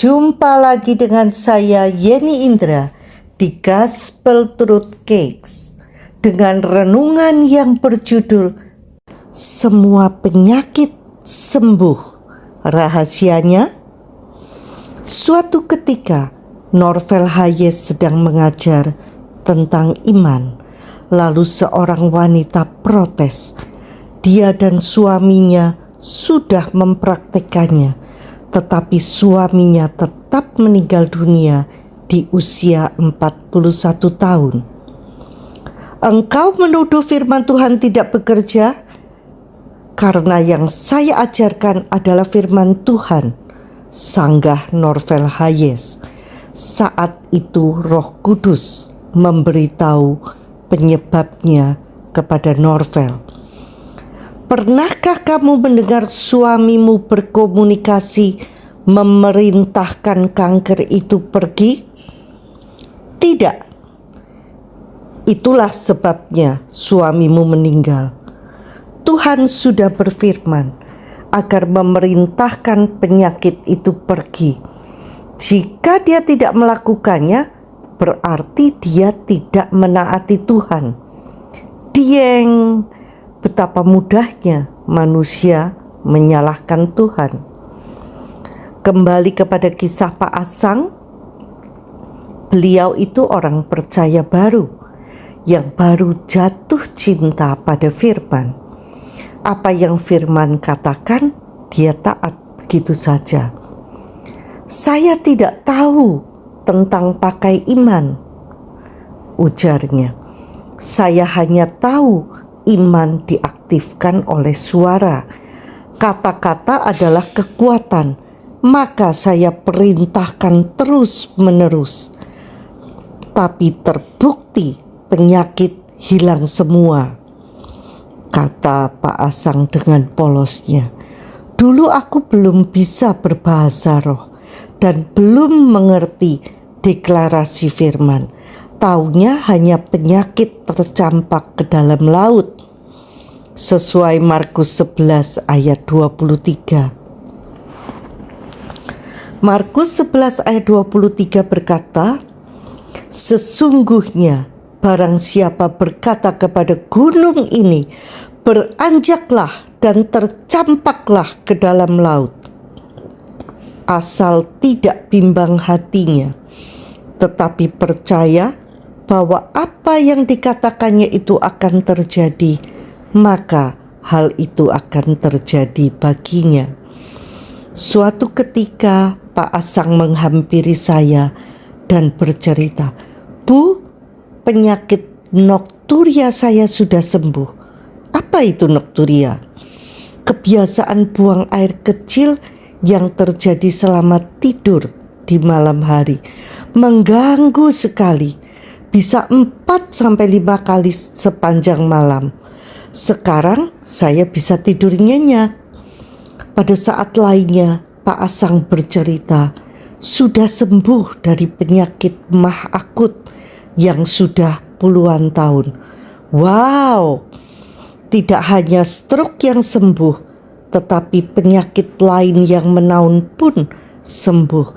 Jumpa lagi dengan saya Yeni Indra di Gospel Truth Cakes dengan renungan yang berjudul Semua Penyakit Sembuh. Rahasianya, suatu ketika Norvel Hayes sedang mengajar tentang iman. Lalu seorang wanita protes. Dia dan suaminya sudah mempraktekannya, tetapi suaminya tetap meninggal dunia di usia 41 tahun. Engkau menuduh firman Tuhan tidak bekerja? Karena yang saya ajarkan adalah firman Tuhan, sanggah Norvel Hayes. Saat itu Roh Kudus memberitahu penyebabnya kepada Norvel. Pernahkah kamu mendengar suamimu berkomunikasi memerintahkan kanker itu pergi? Tidak. Itulah sebabnya suamimu meninggal. Tuhan sudah berfirman agar memerintahkan penyakit itu pergi. Jika dia tidak melakukannya, berarti dia tidak menaati Tuhan. Dieng, betapa mudahnya manusia menyalahkan Tuhan. Kembali kepada kisah Pak Asang, beliau itu orang percaya baru yang baru jatuh cinta pada firman. Apa yang firman katakan, dia taat begitu saja. Saya tidak tahu tentang pakai iman, ujarnya. Saya hanya tahu iman diaktifkan oleh suara. Kata-kata adalah kekuatan, maka saya perintahkan terus-menerus. Tapi terbukti penyakit hilang semua, kata Pak Asang dengan polosnya. Dulu aku belum bisa berbahasa roh dan belum mengerti deklarasi firman. Taunya hanya penyakit tercampak ke dalam laut. Sesuai Markus 11 ayat 23. Markus 11 ayat 23 berkata, sesungguhnya barang siapa berkata kepada gunung ini, beranjaklah dan tercampaklah ke dalam laut, asal tidak bimbang hatinya, tetapi percaya bahwa apa yang dikatakannya itu akan terjadi, maka hal itu akan terjadi baginya. Suatu ketika Pak Asang menghampiri saya dan bercerita, Bu, penyakit nokturia saya sudah sembuh. Apa itu nokturia? Kebiasaan buang air kecil yang terjadi selama tidur di malam hari, mengganggu sekali, bisa 4-5 kali sepanjang malam. Sekarang saya bisa tidur nyenyak. Pada saat lainnya Pak Asang bercerita sudah sembuh dari penyakit mah akut yang sudah puluhan tahun. Wow, tidak hanya stroke yang sembuh, tetapi penyakit lain yang menaun pun sembuh.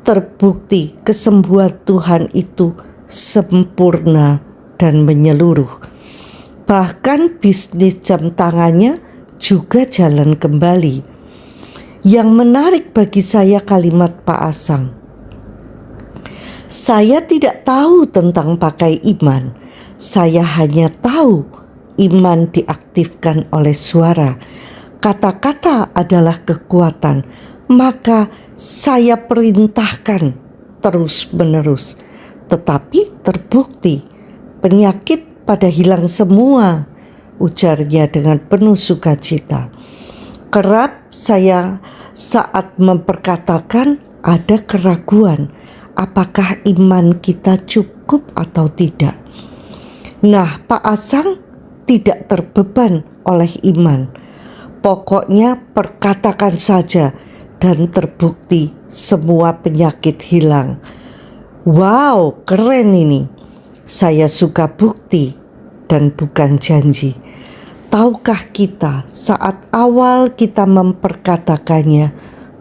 Terbukti kesembuhan Tuhan itu sempurna dan menyeluruh. Bahkan bisnis jam tangannya juga jalan kembali. Yang menarik bagi saya kalimat Pak Asang. Saya tidak tahu tentang pakai iman. Saya hanya tahu iman diaktifkan oleh suara. Kata-kata adalah kekuatan, maka saya perintahkan terus-menerus. Tetapi terbukti penyakit pada hilang semua, ujarnya dengan penuh sukacita. Kerap saya saat memperkatakan ada keraguan, apakah iman kita cukup atau tidak. Nah, Pak Asang tidak terbeban oleh iman. Pokoknya perkatakan saja dan terbukti semua penyakit hilang. Wow, keren ini. Saya suka bukti dan bukan janji. Tahukah kita saat awal kita memperkatakannya,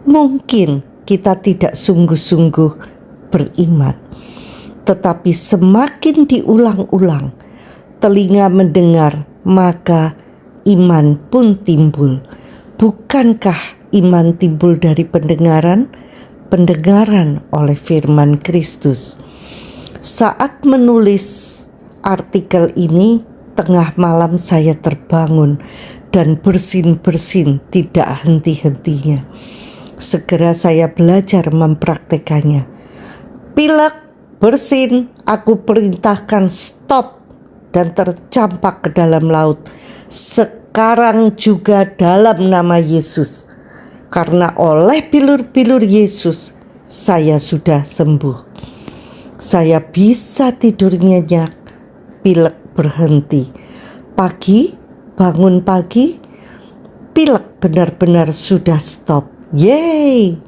mungkin kita tidak sungguh-sungguh beriman. Tetapi semakin diulang-ulang, telinga mendengar, maka iman pun timbul. Bukankah iman timbul dari pendengaran? Pendengaran oleh firman Kristus. Saat menulis artikel ini, tengah malam saya terbangun dan bersin-bersin tidak henti-hentinya. Segera saya belajar mempraktekannya. Pilek, bersin, aku perintahkan stop dan tercampak ke dalam laut. Sekarang juga dalam nama Yesus. Karena oleh bilur-bilur Yesus, saya sudah sembuh. Saya bisa tidur nyenyak, pilek berhenti. Pagi, bangun pagi, pilek benar-benar sudah stop. Yeay!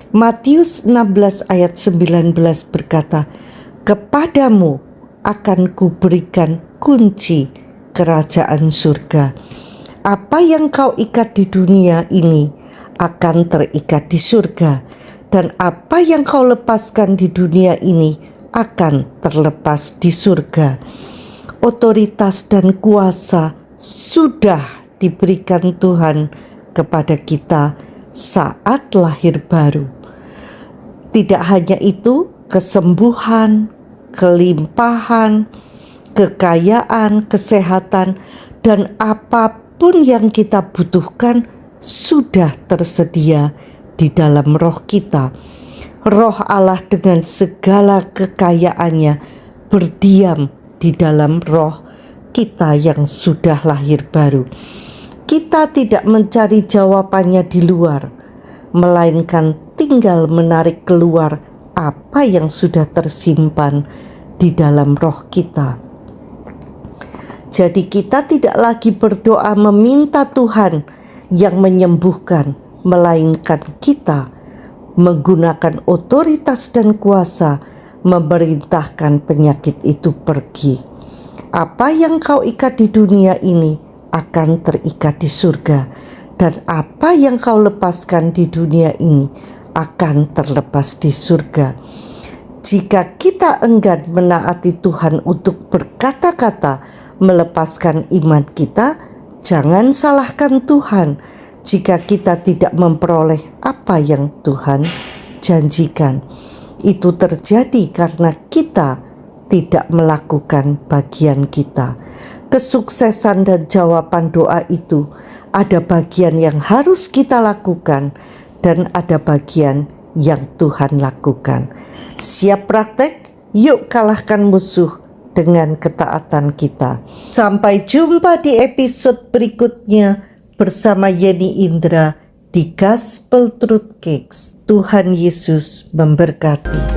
Matius 16 ayat 19 berkata, kepadamu akan kuberikan kunci kerajaan surga. Apa yang kau ikat di dunia ini akan terikat di surga, dan apa yang kau lepaskan di dunia ini akan terlepas di surga. Otoritas dan kuasa sudah diberikan Tuhan kepada kita saat lahir baru. Tidak hanya itu, kesembuhan, kelimpahan, kekayaan, kesehatan, dan apapun yang kita butuhkan sudah tersedia di dalam roh kita. Roh Allah dengan segala kekayaannya berdiam di dalam roh kita yang sudah lahir baru. Kita tidak mencari jawabannya di luar, melainkan tinggal menarik keluar apa yang sudah tersimpan di dalam roh kita. Jadi kita tidak lagi berdoa meminta Tuhan yang menyembuhkan, melainkan kita menggunakan otoritas dan kuasa memerintahkan penyakit itu pergi. Apa yang kau ikat di dunia ini akan terikat di surga, dan apa yang kau lepaskan di dunia ini akan terlepas di surga. Jika kita enggan menaati Tuhan untuk berkata-kata melepaskan iman kita, jangan salahkan Tuhan jika kita tidak memperoleh apa yang Tuhan janjikan. Itu terjadi karena kita tidak melakukan bagian kita. Kesuksesan dan jawaban doa itu ada bagian yang harus kita lakukan dan ada bagian yang Tuhan lakukan. Siap praktek? Yuk kalahkan musuh dengan ketaatan kita. Sampai jumpa di episode berikutnya bersama Yeni Indra di Gospel Truth Cakes. Tuhan Yesus memberkati.